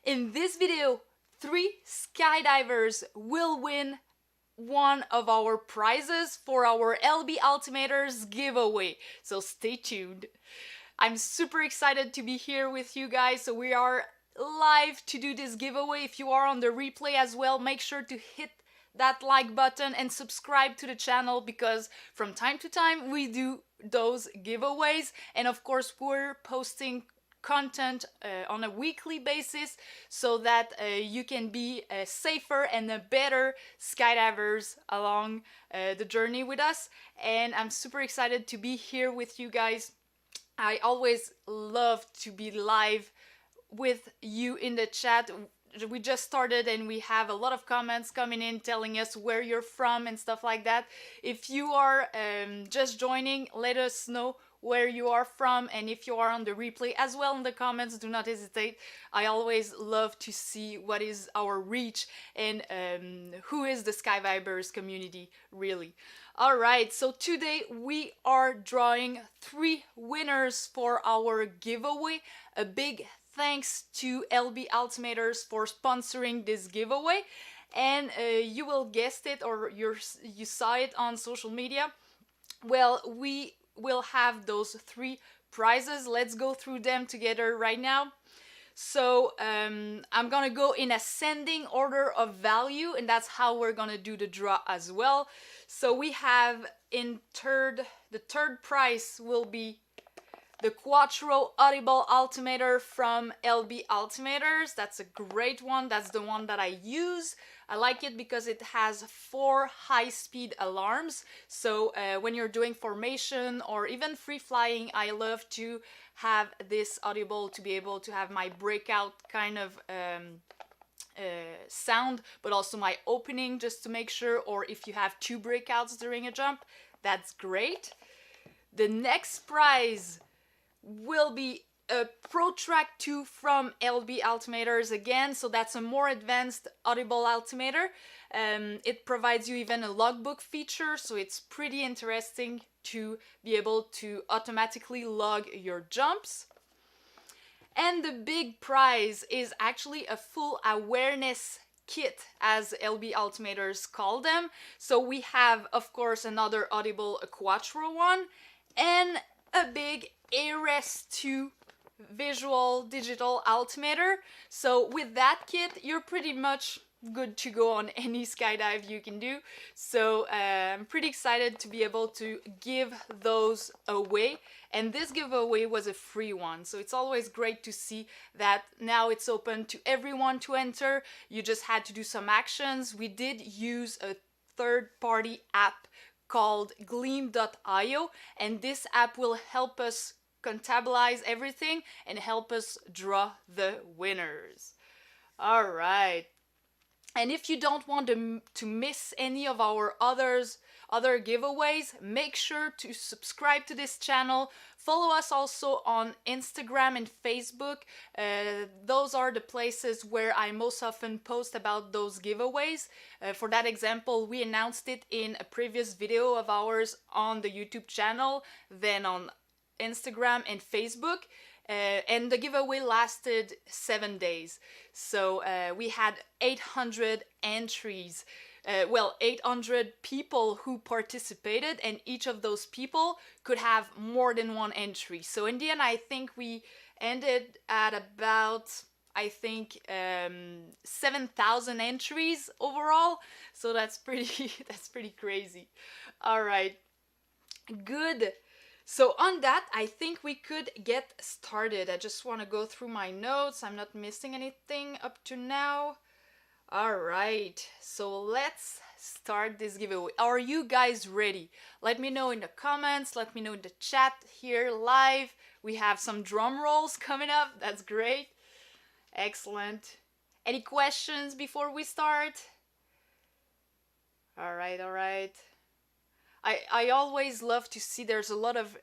In this video, 3 skydivers will win one of our prizes for our LB Altimeters giveaway, so stay tuned. I'm super excited to be here with you guys, so we are live to do this giveaway. If you are on the replay as well, make sure to hit that like button and subscribe to the channel, because from time to time we do those giveaways, and of course we're posting content on a weekly basis so that you can be safer and better skydivers along the journey with us. And I'm super excited to be here with you guys. I always love to be live with you in the chat. We just started and we have a lot of comments coming in telling us where you're from and stuff like that. If you are just joining, let us know where you are from, and if you are on the replay as well in the comments, do not hesitate. I always love to see what is our reach and who is the Skyvibers community really. Alright, so today we are drawing 3 winners for our giveaway. A big thanks to LB Altimeters for sponsoring this giveaway, and you will guessed it, or you saw it on social media. Well, we will have those 3 prizes. Let's go through them together right now. So I'm gonna go in ascending order of value, and that's how we're gonna do the draw as well. So we have the third prize will be the Quattro Audible altimeter from LB Altimeters. That's a great one. That's the one that I use. I like it because it has 4 high-speed alarms. So when you're doing formation or even free flying, I love to have this Audible to be able to have my breakout kind of sound, but also my opening, just to make sure, or if you have 2 breakouts during a jump, that's great. The next prize will be a Protrack II from LB Altimeters again, so that's a more advanced Audible altimeter. It provides you even a logbook feature, so it's pretty interesting to be able to automatically log your jumps. And the big prize is actually a full awareness kit, as LB Altimeters call them. So we have, of course, another Audible Quattro one, and a big ARES2 visual digital altimeter. So with that kit, you're pretty much good to go on any skydive you can do. So I'm pretty excited to be able to give those away. And this giveaway was a free one, so it's always great to see that now it's open to everyone to enter. You just had to do some actions. We did use a third-party app called Gleam.io, and this app will help us contabilize everything and help us draw the winners. All right. And if you don't want to miss any of our other giveaways, make sure to subscribe to this channel. Follow us also on Instagram and Facebook. Those are the places where I most often post about those giveaways. For that example, we announced it in a previous video of ours on the YouTube channel, then on Instagram and Facebook. And the giveaway lasted 7 days. So we had 800 entries. 800 people who participated, and each of those people could have more than 1 entry. So in the end, I think we ended at about, 7,000 entries overall. So that's pretty crazy. All right, good. So on that, I think we could get started. I just want to go through my notes. I'm not missing anything up to now. All right, so let's start this giveaway. Are you guys ready? Let me know in the comments. Let me know in the chat here live. We have some drum rolls coming up. That's great. Excellent. Any questions before we start? All right, all right. I always love to see there's a lot of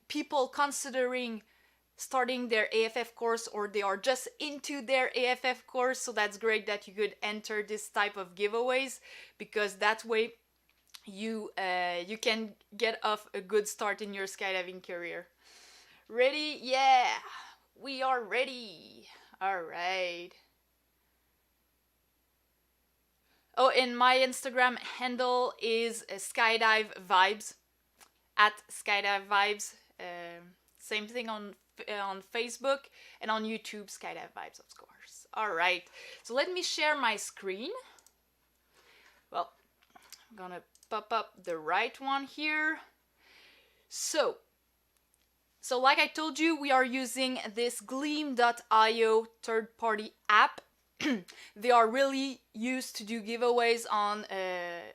people considering starting their AFF course, or they are just into their AFF course, so that's great that you could enter this type of giveaways, because that way you can get off a good start in your skydiving career. Ready? Yeah, we are ready. All right. Oh, and my Instagram handle is Skydive Vibes, at Skydive Vibes. Same thing on Facebook and on YouTube, Skydive Vibes, of course. All right, so let me share my screen. Well, I'm gonna pop up the right one here. So like I told you, we are using this Gleam.io third-party app. They are really used to do giveaways on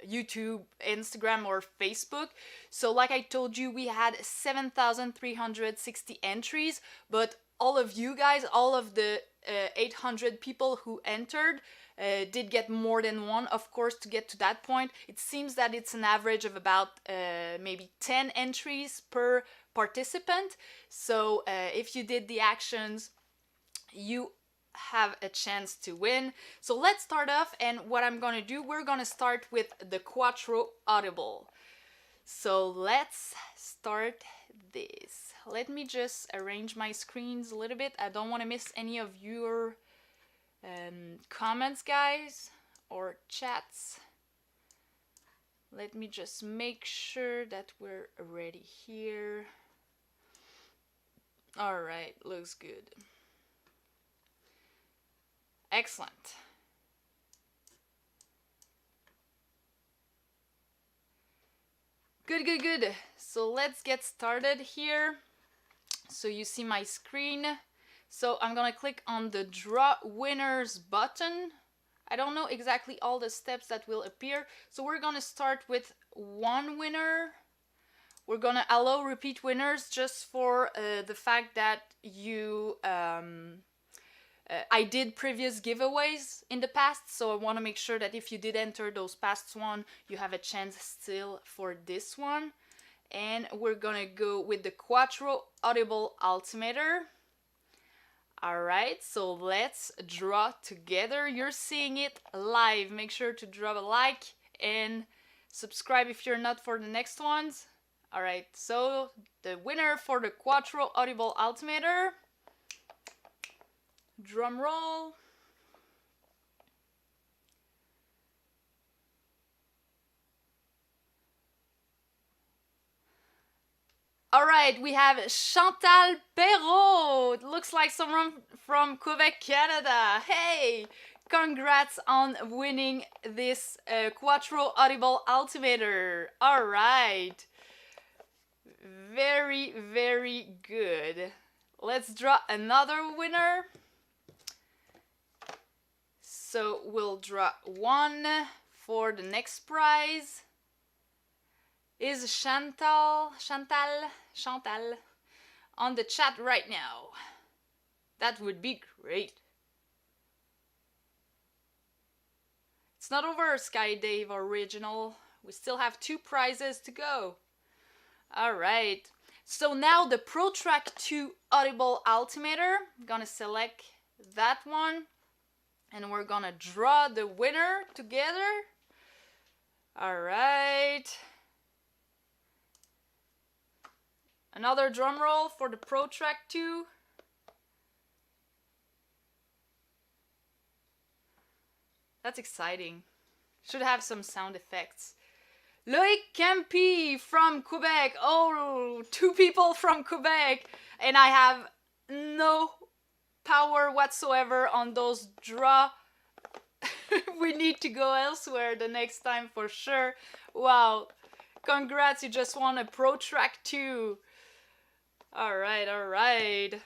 YouTube, Instagram, or Facebook. So like I told you, we had 7,360 entries, but all of you guys, all of the 800 people who entered did get more than one. Of course, to get to that point, it seems that it's an average of about maybe 10 entries per participant. So if you did the actions, you have a chance to win. So let's start off, and what I'm gonna do, we're gonna start with the Quattro Audible. So let's start this. Let me just arrange my screens a little bit. I don't want to miss any of your comments, guys, or chats. Let me just make sure that we're ready here. All right, looks good. Excellent. Good, good, good. So let's get started here. So you see my screen. So I'm gonna click on the draw winners button. I don't know exactly all the steps that will appear. So we're gonna start with one winner. We're gonna allow repeat winners just for the fact that you I did previous giveaways in the past, so I want to make sure that if you did enter those past one, you have a chance still for this one. And we're gonna go with the Quattro Audible Altimeter. Alright, so let's draw together. You're seeing it live. Make sure to drop a like and subscribe if you're not for the next ones. Alright, so the winner for the Quattro Audible Altimeter. Drum roll. All right, we have Chantal Perrault. It looks like someone from Quebec, Canada. Hey, congrats on winning this Quattro Audible Altimeter. All right. Very, very good. Let's draw another winner. So we'll draw one for the next prize. Is Chantal on the chat right now? That would be great. It's not over, Skydive original. We still have 2 prizes to go. All right. So now the Protrack II Audible Altimeter. I'm gonna select that one. And we're gonna draw the winner together. All right. Another drum roll for the Protrack II. That's exciting. Should have some sound effects. Loïc Campy from Quebec. Oh, 2 people from Quebec. And I have no power whatsoever on those draw. We need to go elsewhere the next time for sure. Wow. Congrats, you just won a Protrack II. Alright, alright.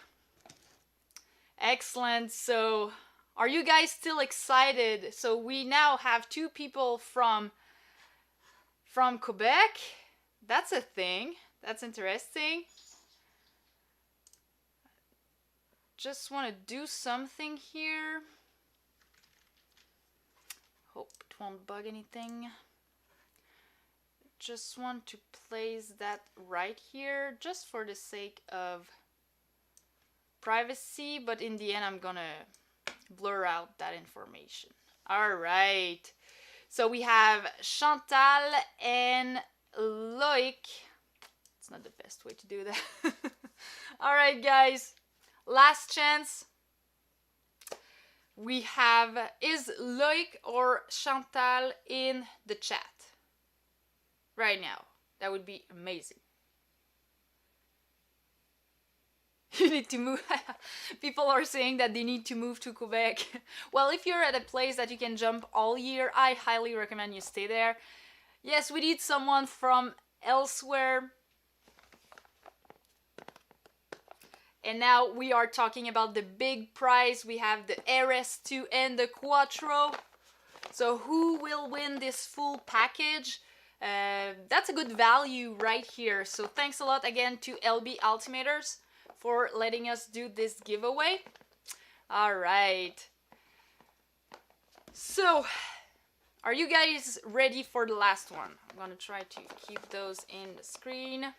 Excellent. So, are you guys still excited? So we now have 2 people from Quebec. That's a thing. That's interesting. Just want to do something here. Hope it won't bug anything. Just want to place that right here just for the sake of privacy, but in the end I'm gonna blur out that information. All right, so we have Chantal and Loïc. It's not the best way to do that. All right, guys, last chance. we have, is Loic or Chantal in the chat right now? That would be amazing. You need to move. People are saying that they need to move to Quebec. Well, if you're at a place that you can jump all year, I highly recommend you stay there. Yes, we need someone from elsewhere. And now we are talking about the big prize. We have the RS2 and the Quattro. So who will win this full package? That's a good value right here. So thanks a lot again to LB Altimeters for letting us do this giveaway. All right. So, are you guys ready for the last one? I'm gonna try to keep those in the screen.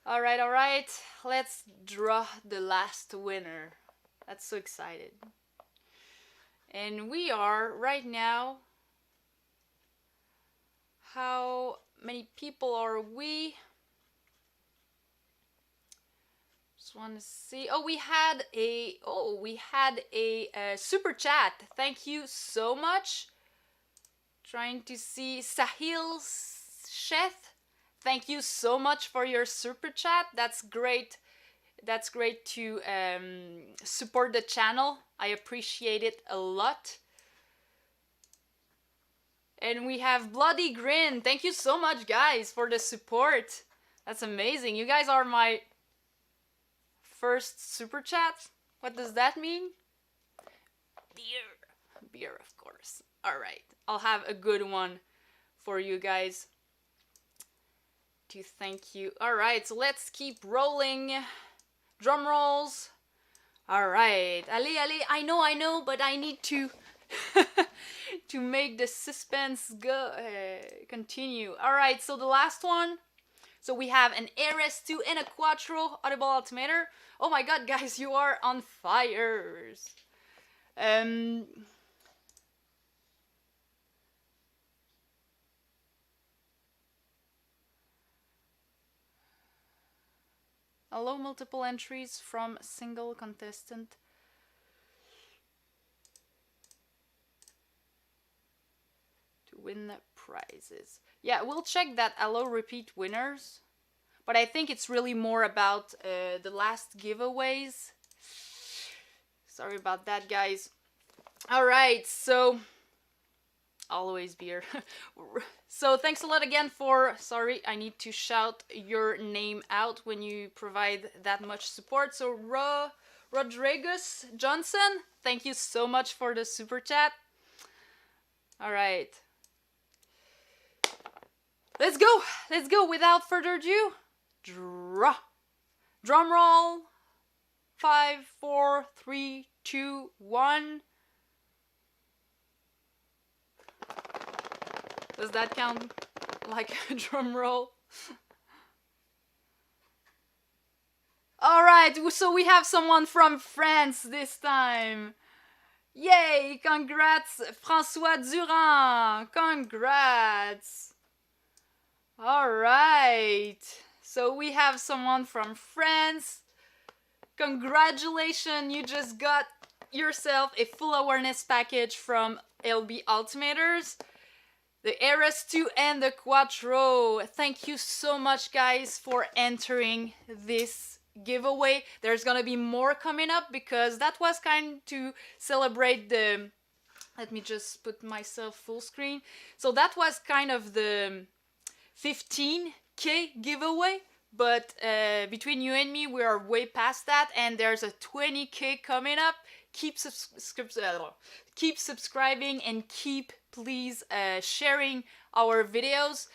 All right. Let's draw the last winner. That's so excited. And we are right now. How many people are we? Just want to see. Oh, we had a super chat. Thank you so much. Trying to see Sahil Sheth. Thank you so much for your super chat. That's great. That's great to support the channel. I appreciate it a lot. And we have Bloody Grin. Thank you so much, guys, for the support. That's amazing. You guys are my first super chat. What does that mean? Beer, of course. All right. I'll have a good one for you guys to thank you. All right, so let's keep rolling. Drum rolls. All right. Allez. I know, but I need to to make the suspense go continue. All right, so the last one. So we have an RS2 and a Quattro Audible Altimeter. Oh my god, guys, you are on fires. Allow multiple entries from a single contestant. To win prizes. Yeah, we'll check that allow repeat winners. But I think it's really more about the last giveaways. Sorry about that, guys. Alright, so... Always beer. So thanks a lot again for... Sorry, I need to shout your name out when you provide that much support. So Rodriguez Johnson, thank you so much for the super chat. Alright. Let's go without further ado. Drum roll. 5, 4, 3, 2, 1. Does that count like a drum roll? Alright, so we have someone from France this time. Yay! Congrats, François Durand! Congrats! Alright, so we have someone from France. Congratulations, you just got yourself a full awareness package from LB Altimeters. The RS2 and the Quattro. Thank you so much, guys, for entering this giveaway. There's gonna be more coming up because that was kind to celebrate the... Let me just put myself full screen. So that was kind of the 15K giveaway. But between you and me, we are way past that. And there's a 20K coming up. Keep subscribing and keep please sharing our videos.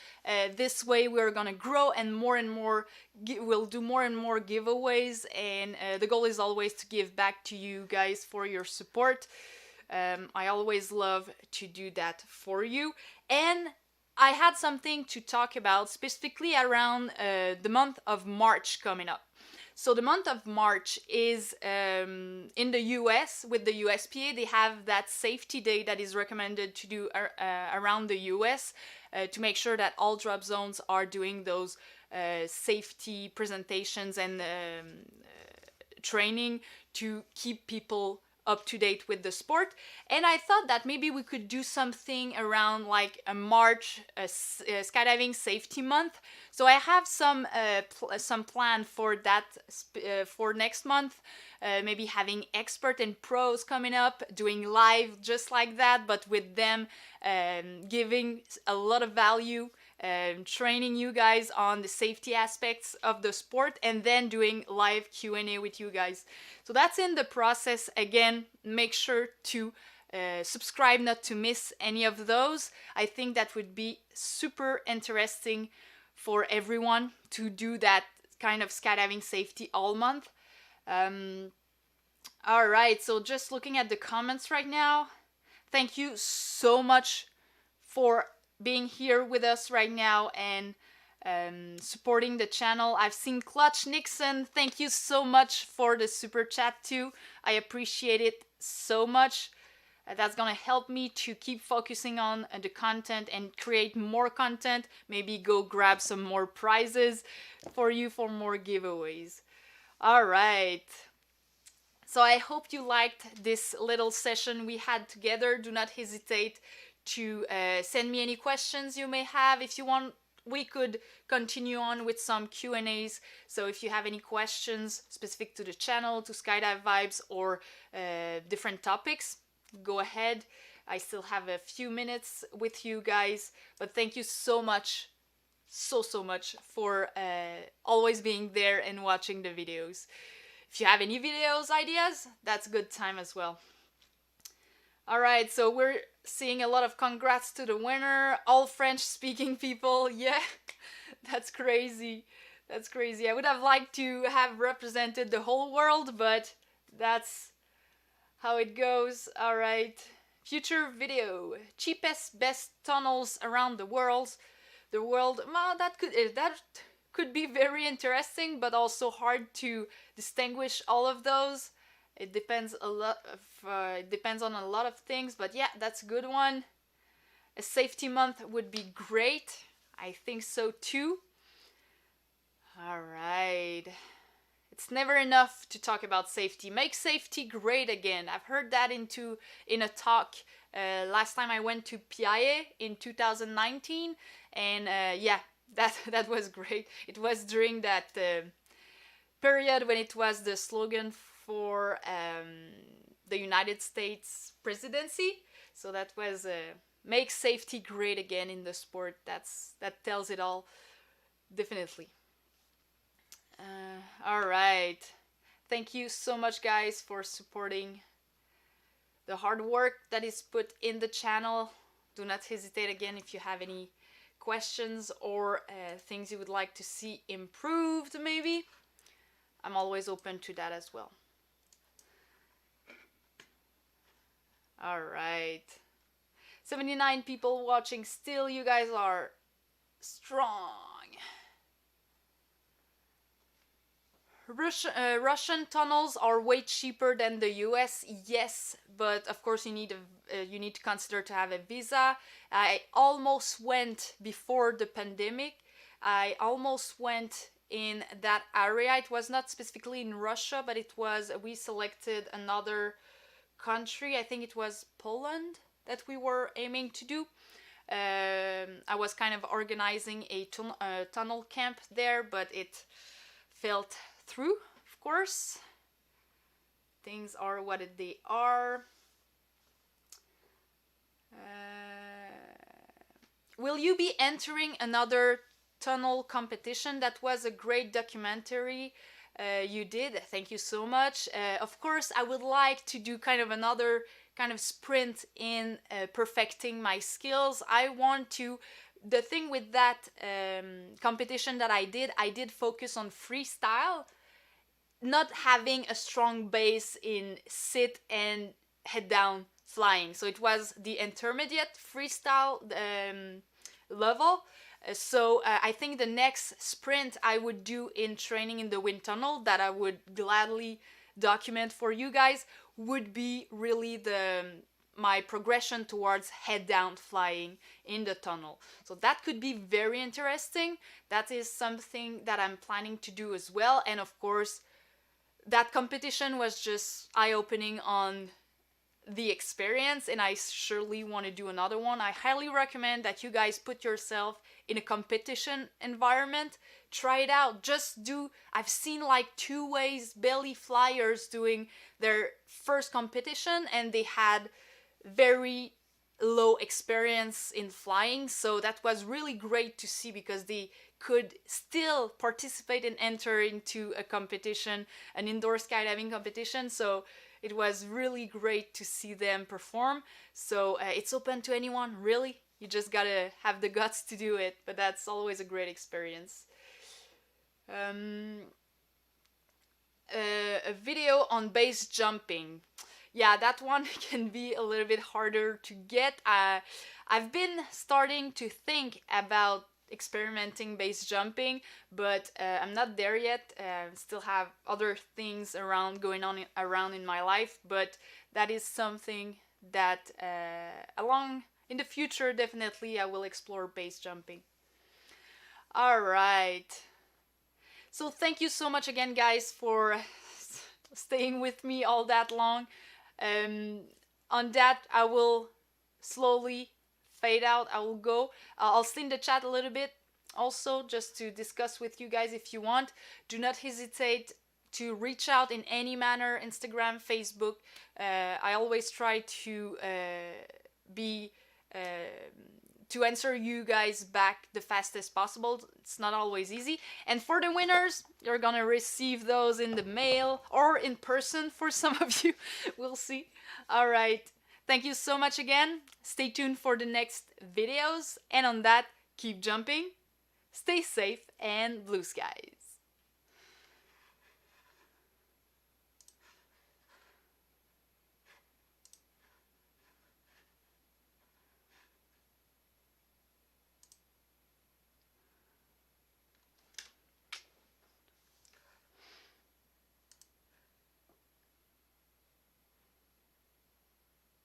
This way we're gonna grow and more we'll do more and more giveaways, and the goal is always to give back to you guys for your support. I always love to do that for you. And I had something to talk about specifically around the month of March coming up. So the month of March is in the US, with the USPA, they have that safety day that is recommended to do around the US to make sure that all drop zones are doing those safety presentations and training to keep people up to date with the sport. And I thought that maybe we could do something around like a March skydiving safety month. So I have some plan for that for next month. Maybe having expert and pros coming up, doing live just like that, but with them giving a lot of value, training you guys on the safety aspects of the sport, and then doing live Q&A with you guys. So that's in the process. Again, make sure to subscribe not to miss any of those. I think that would be super interesting for everyone to do that kind of skydiving safety all month. All right, so just looking at the comments right now. Thank you so much for being here with us right now and supporting the channel. I've seen Clutch Nixon. Thank you so much for the super chat too. I appreciate it so much. That's gonna help me to keep focusing on the content and create more content. Maybe go grab some more prizes for you for more giveaways. All right. So I hope you liked this little session we had together. Do not hesitate to send me any questions you may have. If you want, we could continue on with some Q&As. So if you have any questions specific to the channel, to Skydive Vibes, or different topics, go ahead. I still have a few minutes with you guys, but thank you so much, so much for always being there and watching the videos. If you have any videos ideas, that's a good time as well. All right, so we're seeing a lot of congrats to the winner, all French-speaking people. Yeah, that's crazy. That's crazy. I would have liked to have represented the whole world, but that's how it goes. All right, future video: cheapest, best tunnels around the world. Well, that could be very interesting, but also hard to distinguish all of those. It depends a lot of, it depends on a lot of things, but yeah, that's a good one. A safety month would be great. I think so too. All right. It's never enough to talk about safety. Make safety great again. I've heard that in a talk last time I went to PIA in 2019, and yeah, that was great. It was during that period when it was the slogan for the United States presidency. So that was make safety great again in the sport. That tells it all, definitely. All right. Thank you so much, guys, for supporting the hard work that is put in the channel. Do not hesitate again if you have any questions or things you would like to see improved, maybe. I'm always open to that as well. All right. 79 people watching still. You guys are strong. Russian tunnels are way cheaper than the US. Yes, but of course you need to consider to have a visa. I almost went before the pandemic. I almost went in that area. It was not specifically in Russia, but we selected another country. I think it was Poland that we were aiming to do. I was kind of organizing a tunnel camp there, but it fell through, of course. Things are what they are. Will you be entering another tunnel competition? That was a great documentary you did. Thank you so much. Of course, I would like to do kind of another kind of sprint in perfecting my skills. The thing with that competition that I did focus on freestyle, not having a strong base in sit and head down flying. So it was the intermediate freestyle level. So I think the next sprint I would do in training in the wind tunnel, that I would gladly document for you guys, would be really my progression towards head down flying in the tunnel. So that could be very interesting. That is something that I'm planning to do as well. And of course, that competition was just eye-opening on the experience, and I surely want to do another one. I highly recommend that you guys put yourself in a competition environment. Try it out. Just do. I've seen like two-ways belly flyers doing their first competition, and they had very low experience in flying, so that was really great to see because they could still participate and enter into a competition, an indoor skydiving competition. So it was really great to see them perform. So it's open to anyone, really. You just gotta have the guts to do it, but that's always a great experience. A video on base jumping. Yeah, that one can be a little bit harder to get. I've been starting to think about experimenting base jumping, but I'm not there yet. Still have other things around in my life, but that is something that along in the future definitely I will explore base jumping. All right. So thank you so much again, guys, for staying with me all that long. On that, I will slowly fade out. I will go. I'll stay in the chat a little bit also, just to discuss with you guys if you want. Do not hesitate to reach out in any manner, Instagram, Facebook. I always try to to answer you guys back the fastest possible. It's not always easy. And for the winners, you're gonna receive those in the mail or in person for some of you. We'll see. All right. Thank you so much again. Stay tuned for the next videos. And on that, keep jumping, stay safe, and blue skies.